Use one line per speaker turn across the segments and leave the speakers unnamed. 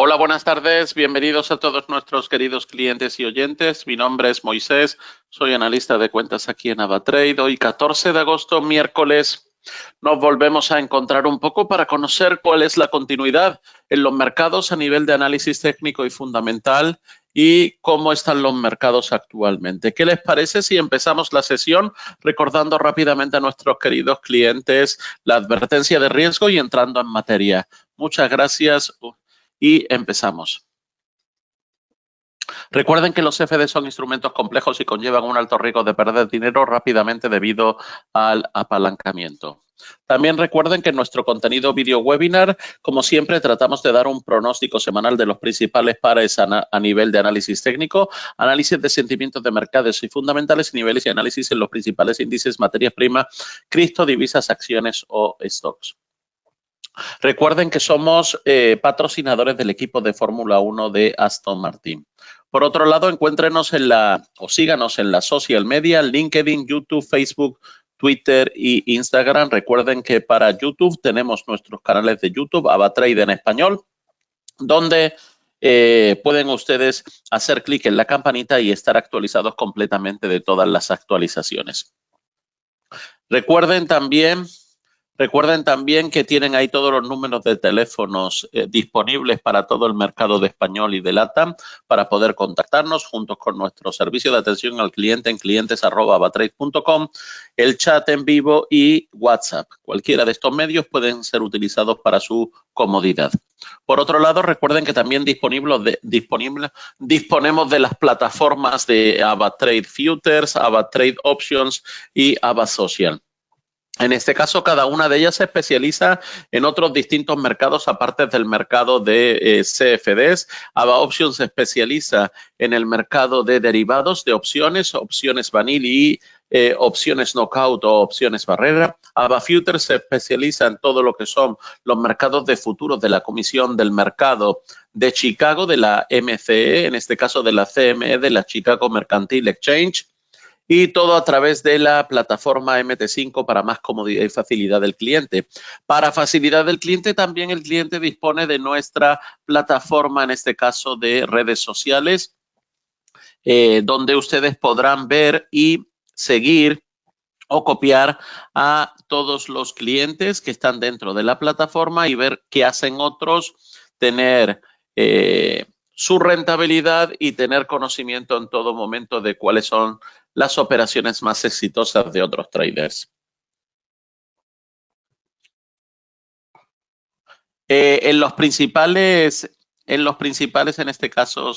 Hola, buenas tardes. Bienvenidos a todos nuestros queridos clientes y oyentes. Mi nombre es Moisés, soy analista de cuentas aquí en AvaTrade. Hoy, 14 de agosto, miércoles, nos volvemos a encontrar un poco para conocer cuál es la continuidad en los mercados a nivel de análisis técnico y fundamental y cómo están los mercados actualmente. ¿Qué les parece si empezamos la sesión recordando rápidamente a nuestros queridos clientes la advertencia de riesgo y entrando en materia? Muchas gracias. Y empezamos. Recuerden que los CFD son instrumentos complejos y conllevan un alto riesgo de perder dinero rápidamente debido al apalancamiento. También recuerden que en nuestro contenido video webinar, como siempre, tratamos de dar un pronóstico semanal de los principales pares a nivel de análisis técnico, análisis de sentimientos de mercados y fundamentales, niveles y análisis en los principales índices, materias primas, criptodivisas, acciones o stocks. Recuerden que somos patrocinadores del equipo de Fórmula 1 de Aston Martin. Por otro lado, encuéntrenos síganos en la social media, LinkedIn, YouTube, Facebook, Twitter y Instagram. Recuerden que para YouTube tenemos nuestros canales de YouTube, AvaTrade en español, donde pueden ustedes hacer clic en la campanita y estar actualizados completamente de todas las actualizaciones. Recuerden también que tienen ahí todos los números de teléfonos disponibles para todo el mercado de español y de LATAM para poder contactarnos juntos con nuestro servicio de atención al cliente en clientes@avatrade.com, el chat en vivo y WhatsApp. Cualquiera de estos medios pueden ser utilizados para su comodidad. Por otro lado, recuerden que también disponemos de las plataformas de AvaTrade Futures, AvaTrade Options y AvaSocial. En este caso, cada una de ellas se especializa en otros distintos mercados aparte del mercado de CFDs. AvaOptions se especializa en el mercado de derivados de opciones, opciones vanilla y opciones knockout o opciones barrera. AvaFutures se especializa en todo lo que son los mercados de futuros de la Comisión del Mercado de Chicago, de la MCE, en este caso de la CME, de la Chicago Mercantile Exchange. Y todo a través de la plataforma MT5 para más comodidad y facilidad del cliente. Para facilidad del cliente, también el cliente dispone de nuestra plataforma, en este caso de redes sociales, donde ustedes podrán ver y seguir o copiar a todos los clientes que están dentro de la plataforma y ver qué hacen otros, tener su rentabilidad y tener conocimiento en todo momento de cuáles son las operaciones más exitosas de otros traders. En los principales, en este caso,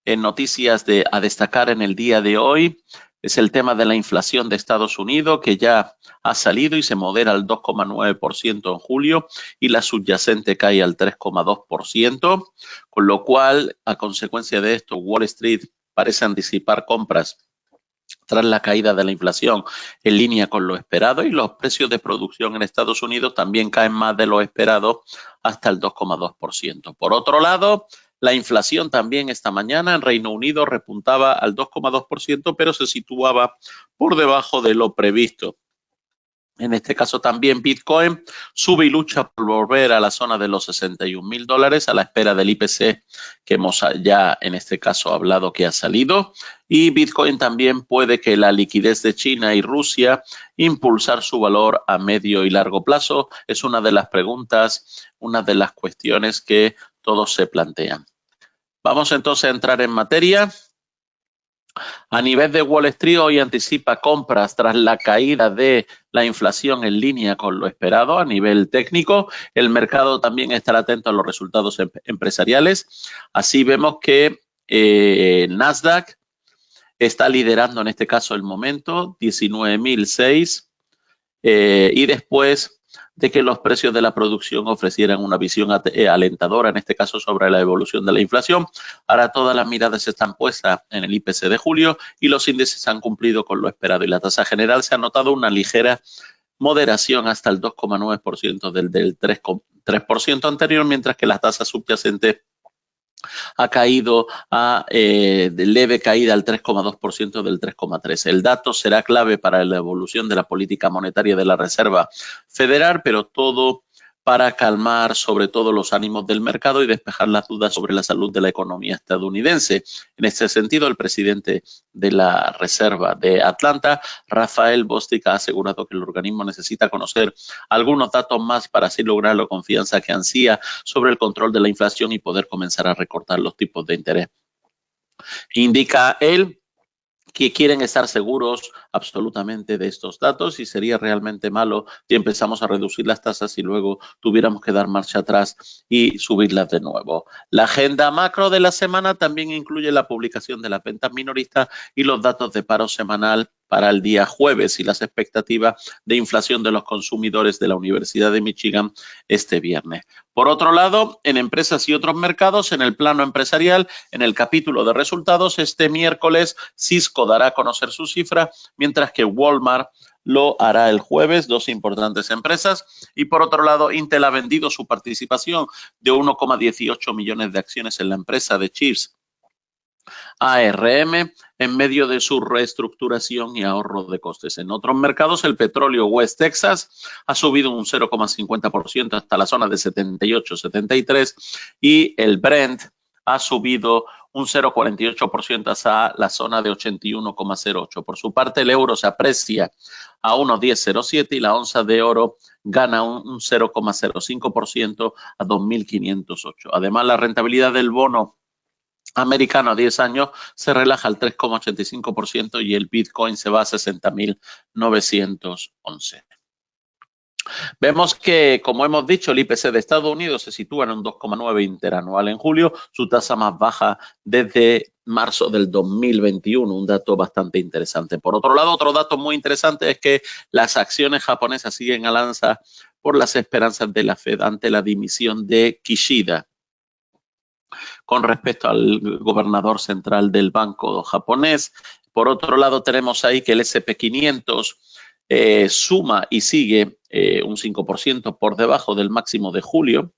en noticias a destacar en el día de hoy, es el tema de la inflación de Estados Unidos, que ya ha salido y se modera al 2,9% en julio y la subyacente cae al 3,2%, con lo cual, a consecuencia de esto, Wall Street parece anticipar compras tras la caída de la inflación en línea con lo esperado, y los precios de producción en Estados Unidos también caen más de lo esperado hasta el 2,2%. Por otro lado, la inflación también esta mañana en Reino Unido repuntaba al 2,2%, pero se situaba por debajo de lo previsto. En este caso también Bitcoin sube y lucha por volver a la zona de los $61,000 a la espera del IPC que hemos ya en este caso hablado que ha salido. Y Bitcoin también puede que la liquidez de China y Rusia impulsar su valor a medio y largo plazo. Es una de las preguntas, una de las cuestiones que todos se plantean. Vamos entonces a entrar en materia. A nivel de Wall Street, hoy anticipa compras tras la caída de la inflación en línea con lo esperado a nivel técnico. El mercado también estará atento a los resultados empresariales. Así vemos que Nasdaq está liderando en este caso el momento, 19.006, y después de que los precios de la producción ofrecieran una visión alentadora, en este caso sobre la evolución de la inflación. Ahora todas las miradas están puestas en el IPC de julio y los índices han cumplido con lo esperado y la tasa general se ha notado una ligera moderación hasta el 2,9% del 3% anterior, mientras que la tasa subyacente ha caído a leve caída al 3,2% del 3,3%. El dato será clave para la evolución de la política monetaria de la Reserva Federal, pero todo para calmar sobre todo los ánimos del mercado y despejar las dudas sobre la salud de la economía estadounidense. En este sentido, el presidente de la Reserva de Atlanta, Rafael Bostic, ha asegurado que el organismo necesita conocer algunos datos más para así lograr la confianza que ansía sobre el control de la inflación y poder comenzar a recortar los tipos de interés. Indica él que quieren estar seguros absolutamente de estos datos y sería realmente malo si empezamos a reducir las tasas y luego tuviéramos que dar marcha atrás y subirlas de nuevo. La agenda macro de la semana también incluye la publicación de las ventas minoristas y los datos de paro semanal para el día jueves y las expectativas de inflación de los consumidores de la Universidad de Michigan este viernes. Por otro lado, en empresas y otros mercados, en el plano empresarial, en el capítulo de resultados, este miércoles Cisco dará a conocer su cifra, mientras que Walmart lo hará el jueves, dos importantes empresas. Y por otro lado, Intel ha vendido su participación de 1,18 millones de acciones en la empresa de chips ARM en medio de su reestructuración y ahorro de costes. En otros mercados, el petróleo West Texas ha subido un 0,50% hasta la zona de 78,73 y el Brent ha subido un 0,48% hasta la zona de 81,08. Por su parte, el euro se aprecia a 1,1007 y la onza de oro gana un 0,05% a 2.508. Además, la rentabilidad del bono americano a 10 años se relaja al 3,85% y el Bitcoin se va a 60.911. Vemos que, como hemos dicho, el IPC de Estados Unidos se sitúa en un 2,9 interanual en julio, su tasa más baja desde marzo del 2021, un dato bastante interesante. Por otro lado, otro dato muy interesante es que las acciones japonesas siguen al alza por las esperanzas de la Fed ante la dimisión de Kishida con respecto al gobernador central del banco japonés. Por otro lado, tenemos ahí que el SP500 suma y sigue un 5% por debajo del máximo de julio.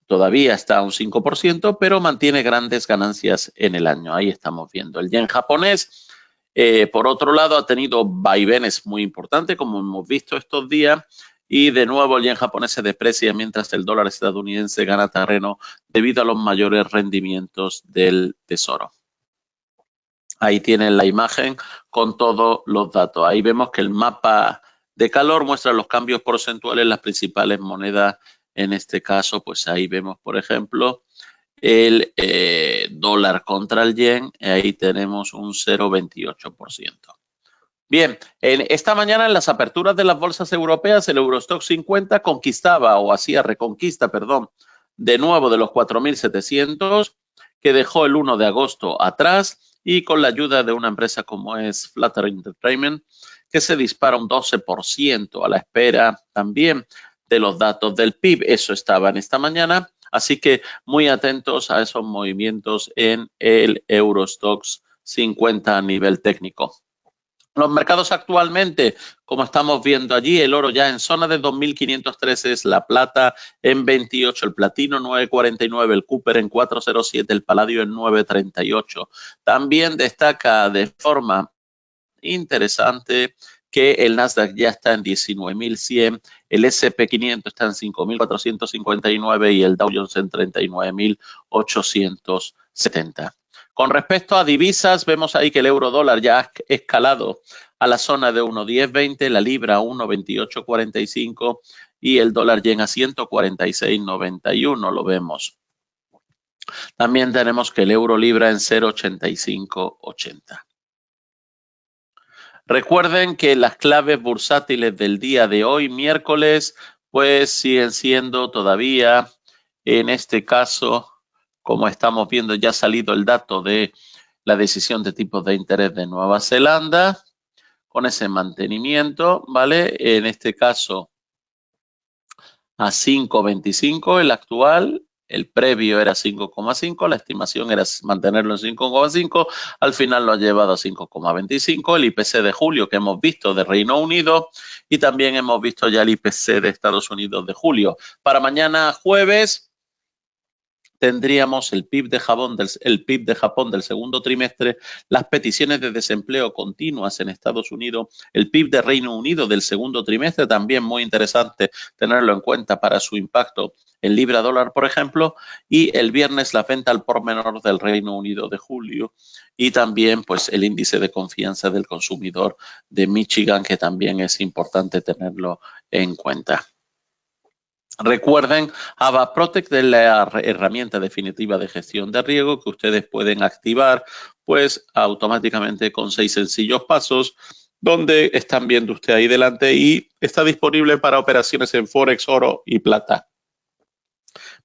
Todavía está a un 5%, pero mantiene grandes ganancias en el año. Ahí estamos viendo. El yen japonés, por otro lado, ha tenido vaivenes muy importantes, como hemos visto estos días. Y de nuevo el yen japonés se deprecia mientras el dólar estadounidense gana terreno debido a los mayores rendimientos del tesoro. Ahí tienen la imagen con todos los datos. Ahí vemos que el mapa de calor muestra los cambios porcentuales en las principales monedas. En este caso, pues ahí vemos, por ejemplo, el dólar contra el yen. Ahí tenemos un 0,28%. Bien, esta mañana en las aperturas de las bolsas europeas, el Eurostoxx 50 conquistaba o hacía reconquista, de nuevo de los 4.700 que dejó el 1 de agosto atrás y con la ayuda de una empresa como es Flutter Entertainment, que se dispara un 12% a la espera también de los datos del PIB. Eso estaba en esta mañana, así que muy atentos a esos movimientos en el Eurostoxx 50 a nivel técnico. Los mercados actualmente, como estamos viendo allí, el oro ya en zona de 2.513, la plata en 28, el platino 9.49, el copper en 4.07, el paladio en 9.38. También destaca de forma interesante que el Nasdaq ya está en 19.100, el SP500 está en 5.459 y el Dow Jones en 39.870. Con respecto a divisas, vemos ahí que el euro dólar ya ha escalado a la zona de 1.1020, la libra 1.2845 y el dólar yen a 146.91, lo vemos. También tenemos que el euro libra en 0.8580. Recuerden que las claves bursátiles del día de hoy, miércoles, pues siguen siendo todavía, en este caso, como estamos viendo, ya ha salido el dato de la decisión de tipos de interés de Nueva Zelanda, con ese mantenimiento, ¿vale? En este caso, a 5,25 el actual, el previo era 5,5, la estimación era mantenerlo en 5,5, al final lo ha llevado a 5,25, el IPC de julio que hemos visto de Reino Unido y también hemos visto ya el IPC de Estados Unidos de julio. Para mañana jueves, tendríamos el PIB de Japón del segundo trimestre, las peticiones de desempleo continuas en Estados Unidos, el PIB de Reino Unido del segundo trimestre, también muy interesante tenerlo en cuenta para su impacto en libra dólar, por ejemplo, y el viernes la venta al por menor del Reino Unido de julio y también pues el índice de confianza del consumidor de Michigan, que también es importante tenerlo en cuenta. Recuerden, Ava Protect es la herramienta definitiva de gestión de riesgo que ustedes pueden activar pues automáticamente con 6 sencillos pasos, donde están viendo usted ahí delante y está disponible para operaciones en Forex, oro y plata.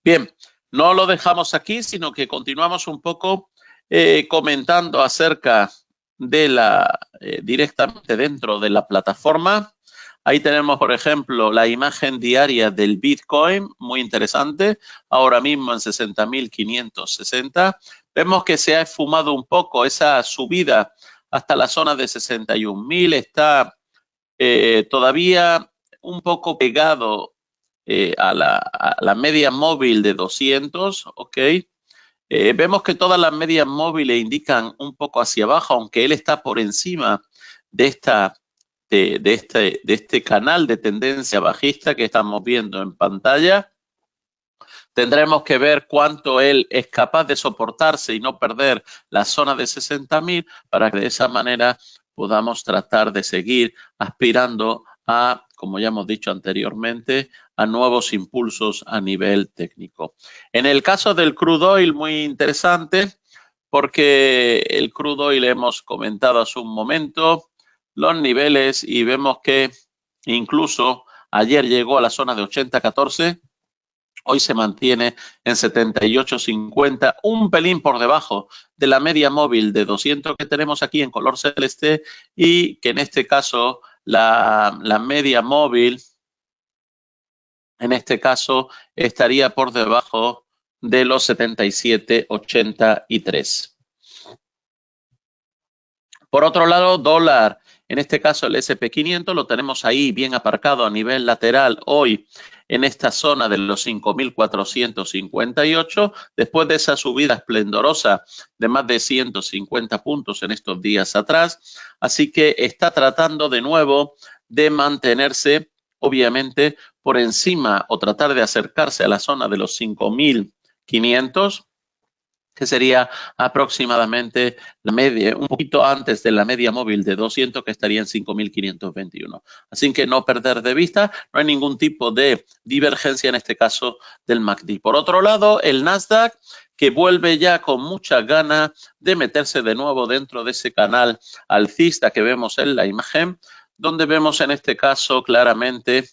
Bien, no lo dejamos aquí, sino que continuamos un poco comentando acerca de directamente dentro de la plataforma. Ahí tenemos, por ejemplo, la imagen diaria del Bitcoin, muy interesante, ahora mismo en 60.560. Vemos que se ha esfumado un poco esa subida hasta la zona de 61.000, está todavía un poco pegado a la media móvil de 200, ¿ok? Vemos que todas las medias móviles indican un poco hacia abajo, aunque él está por encima de este canal de tendencia bajista que estamos viendo en pantalla. Tendremos que ver cuánto él es capaz de soportarse y no perder la zona de 60.000 para que de esa manera podamos tratar de seguir aspirando a, como ya hemos dicho anteriormente, a nuevos impulsos a nivel técnico. En el caso del crude oil, muy interesante, porque el crude oil hemos comentado hace un momento los niveles y vemos que incluso ayer llegó a la zona de 80.14, hoy se mantiene en 78.50, un pelín por debajo de la media móvil de 200 que tenemos aquí en color celeste y que en este caso la media móvil en este caso estaría por debajo de los 77.83. Por otro lado, dólar, en este caso el SP500, lo tenemos ahí bien aparcado a nivel lateral hoy en esta zona de los 5.458, después de esa subida esplendorosa de más de 150 puntos en estos días atrás. Así que está tratando de nuevo de mantenerse, obviamente, por encima o tratar de acercarse a la zona de los 5.500, que sería aproximadamente la media, un poquito antes de la media móvil de 200, que estaría en 5.521. Así que no perder de vista, no hay ningún tipo de divergencia en este caso del MACD. Por otro lado, el Nasdaq, que vuelve ya con mucha gana de meterse de nuevo dentro de ese canal alcista que vemos en la imagen, donde vemos en este caso claramente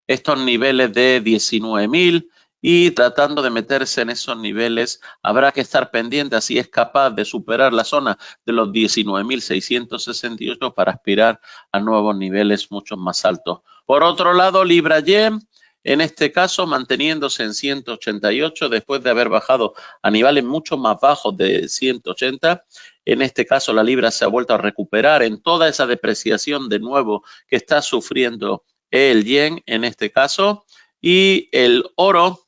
estos niveles de 19.000 y tratando de meterse en esos niveles. Habrá que estar pendiente si es capaz de superar la zona de los 19.668 para aspirar a nuevos niveles mucho más altos. Por otro lado, Libra Yen, en este caso manteniéndose en 188 después de haber bajado a niveles mucho más bajos de 180. En este caso la libra se ha vuelto a recuperar en toda esa depreciación de nuevo que está sufriendo el yen en este caso. Y el oro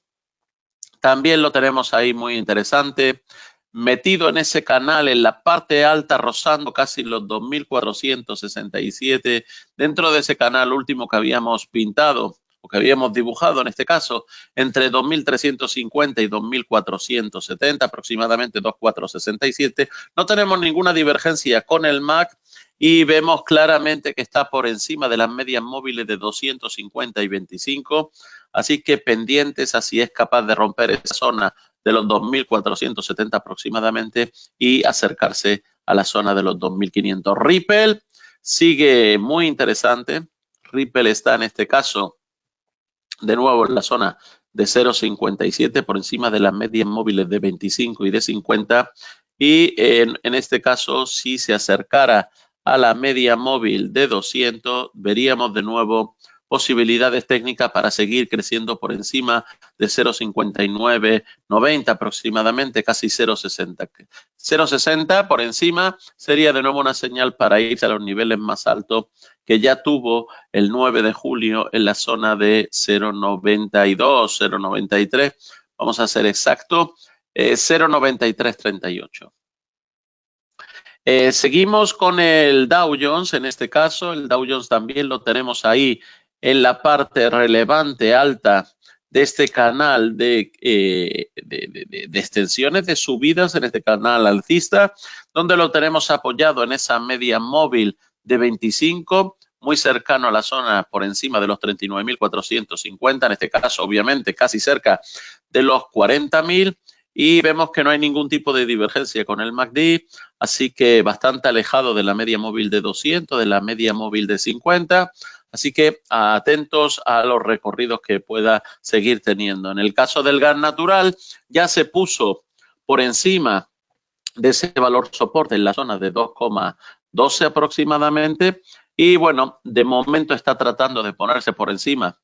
también lo tenemos ahí muy interesante, metido en ese canal en la parte alta, rozando casi los 2.467, dentro de ese canal último que habíamos pintado o que habíamos dibujado en este caso, entre 2.350 y 2.470, aproximadamente 2.467. No tenemos ninguna divergencia con el MAC y vemos claramente que está por encima de las medias móviles de 250 y 25, así que pendientes a si es capaz de romper esa zona de los 2.470 aproximadamente y acercarse a la zona de los 2.500. Ripple sigue muy interesante. Ripple está en este caso de nuevo en la zona de 0.57 por encima de las medias móviles de 25 y de 50 y en este caso si se acercara a la media móvil de 200 veríamos de nuevo posibilidades técnicas para seguir creciendo por encima de 0.5990 aproximadamente, casi 0.60. 0.60 por encima sería de nuevo una señal para irse a los niveles más altos que ya tuvo el 9 de julio en la zona de 0.92, 0.93. vamos a ser exacto, 0,9338. Seguimos con el Dow Jones, en este caso, el Dow Jones también lo tenemos ahí en la parte relevante alta de este canal de extensiones de subidas, en este canal alcista, donde lo tenemos apoyado en esa media móvil de 25, muy cercano a la zona por encima de los 39.450, en este caso, obviamente, casi cerca de los 40.000. Y vemos que no hay ningún tipo de divergencia con el MACD, así que bastante alejado de la media móvil de 200, de la media móvil de 50, así que atentos a los recorridos que pueda seguir teniendo. En el caso del gas natural, ya se puso por encima de ese valor soporte en la zona de 2,12 aproximadamente, y bueno, de momento está tratando de ponerse por encima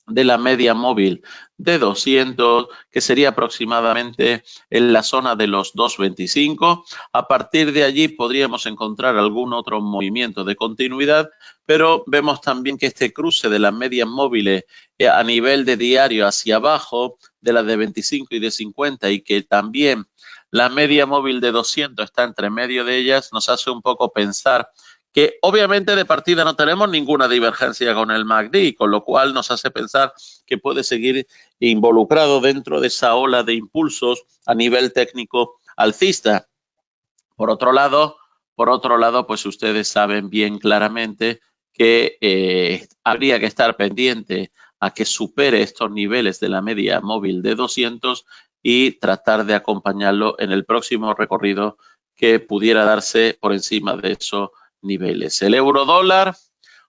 de la media móvil de 200, que sería aproximadamente en la zona de los 2,25. A partir de allí podríamos encontrar algún otro movimiento de continuidad, pero vemos también que este cruce de las medias móviles a nivel de diario hacia abajo, de las de 25 y de 50, y que también la media móvil de 200 está entre medio de ellas, nos hace un poco pensar que obviamente de partida no tenemos ninguna divergencia con el MACD, con lo cual nos hace pensar que puede seguir involucrado dentro de esa ola de impulsos a nivel técnico alcista. Por otro lado, pues ustedes saben bien claramente que habría que estar pendiente a que supere estos niveles de la media móvil de 200 y tratar de acompañarlo en el próximo recorrido que pudiera darse por encima de eso niveles. El euro dólar,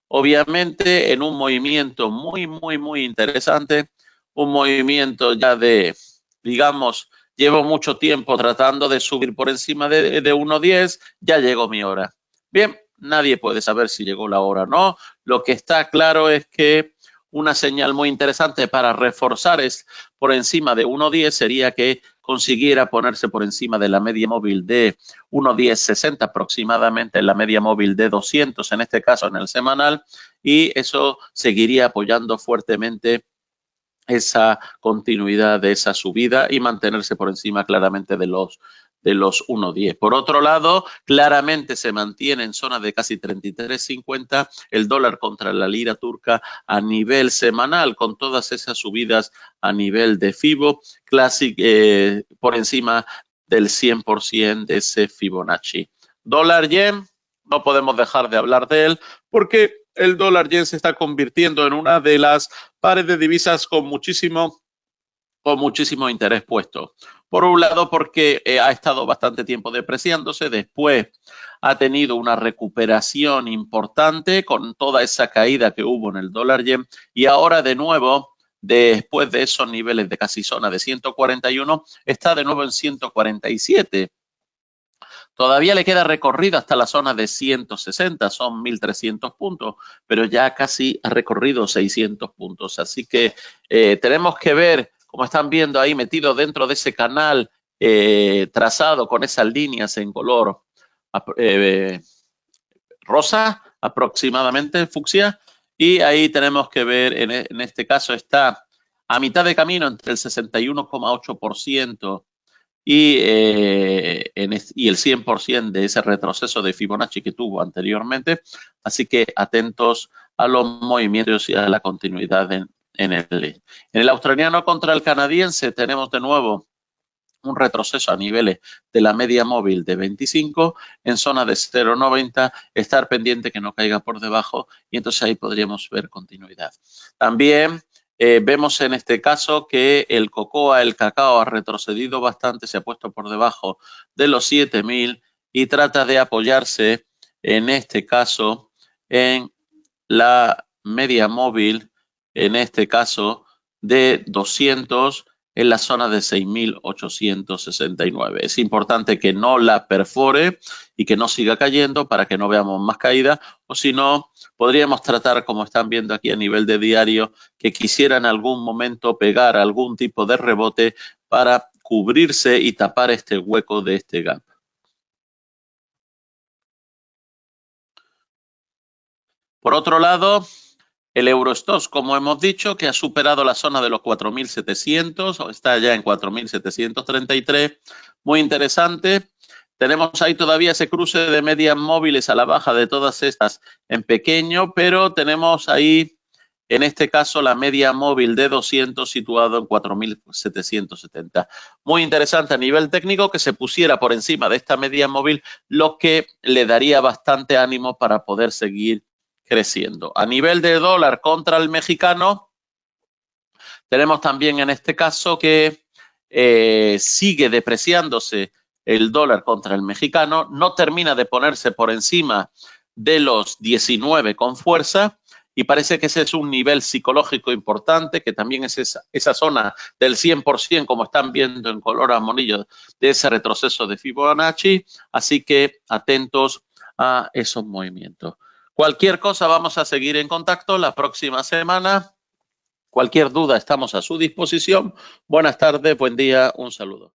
obviamente, en un movimiento muy interesante, un movimiento ya de, digamos, llevo mucho tiempo tratando de subir por encima de 1,10, ya llegó mi hora. Bien, nadie puede saber si llegó la hora o no. Lo que está claro es que una señal muy interesante para reforzar es por encima de 1,10 sería que consiguiera ponerse por encima de la media móvil de 1,1060 aproximadamente, en la media móvil de 200, en este caso en el semanal, y eso seguiría apoyando fuertemente esa continuidad de esa subida y mantenerse por encima claramente de los 1,10. Por otro lado, claramente se mantiene en zona de casi 33,50 el dólar contra la lira turca a nivel semanal, con todas esas subidas a nivel de FIBO Classic por encima del 100% de ese Fibonacci. Dólar yen, no podemos dejar de hablar de él porque el dólar yen se está convirtiendo en una de las pares de divisas con muchísimo interés puesto. Por un lado, porque ha estado bastante tiempo depreciándose, después ha tenido una recuperación importante con toda esa caída que hubo en el dólar yen, y ahora de nuevo, después de esos niveles de casi zona de 141, está de nuevo en 147. Todavía le queda recorrido hasta la zona de 160, son 1.300 puntos, pero ya casi ha recorrido 600 puntos. Así que tenemos que ver, como están viendo ahí, metido dentro de ese canal trazado con esas líneas en color rosa, aproximadamente, fucsia, y ahí tenemos que ver, en este caso está a mitad de camino entre el 61,8% y el 100% de ese retroceso de Fibonacci que tuvo anteriormente. Así que atentos a los movimientos y a la continuidad en el australiano contra el canadiense. Tenemos de nuevo un retroceso a niveles de la media móvil de 25 en zona de 0,90, estar pendiente que no caiga por debajo, y entonces ahí podríamos ver continuidad. También vemos en este caso que el cocoa, el cacao, ha retrocedido bastante, se ha puesto por debajo de los 7.000 y trata de apoyarse en este caso en la media móvil, en este caso de 200, en la zona de 6.869. Es importante que no la perfore y que no siga cayendo para que no veamos más caída, o si no, podríamos tratar, como están viendo aquí a nivel de diario, que quisiera en algún momento pegar algún tipo de rebote para cubrirse y tapar este hueco de este gap. Por otro lado, El Eurostoxx, como hemos dicho, que ha superado la zona de los 4.700, o está ya en 4.733, muy interesante. Tenemos ahí todavía ese cruce de medias móviles a la baja de todas estas en pequeño, pero tenemos ahí, en este caso, la media móvil de 200 situado en 4.770. Muy interesante a nivel técnico que se pusiera por encima de esta media móvil, lo que le daría bastante ánimo para poder seguir creciendo. A nivel de dólar contra el mexicano, tenemos también en este caso que sigue depreciándose el dólar contra el mexicano, no termina de ponerse por encima de los 19 con fuerza y parece que ese es un nivel psicológico importante, que también es esa zona del 100%, como están viendo en color amarillo, de ese retroceso de Fibonacci, así que atentos a esos movimientos. Cualquier cosa, vamos a seguir en contacto la próxima semana. Cualquier duda, estamos a su disposición. Buenas tardes, buen día, un saludo.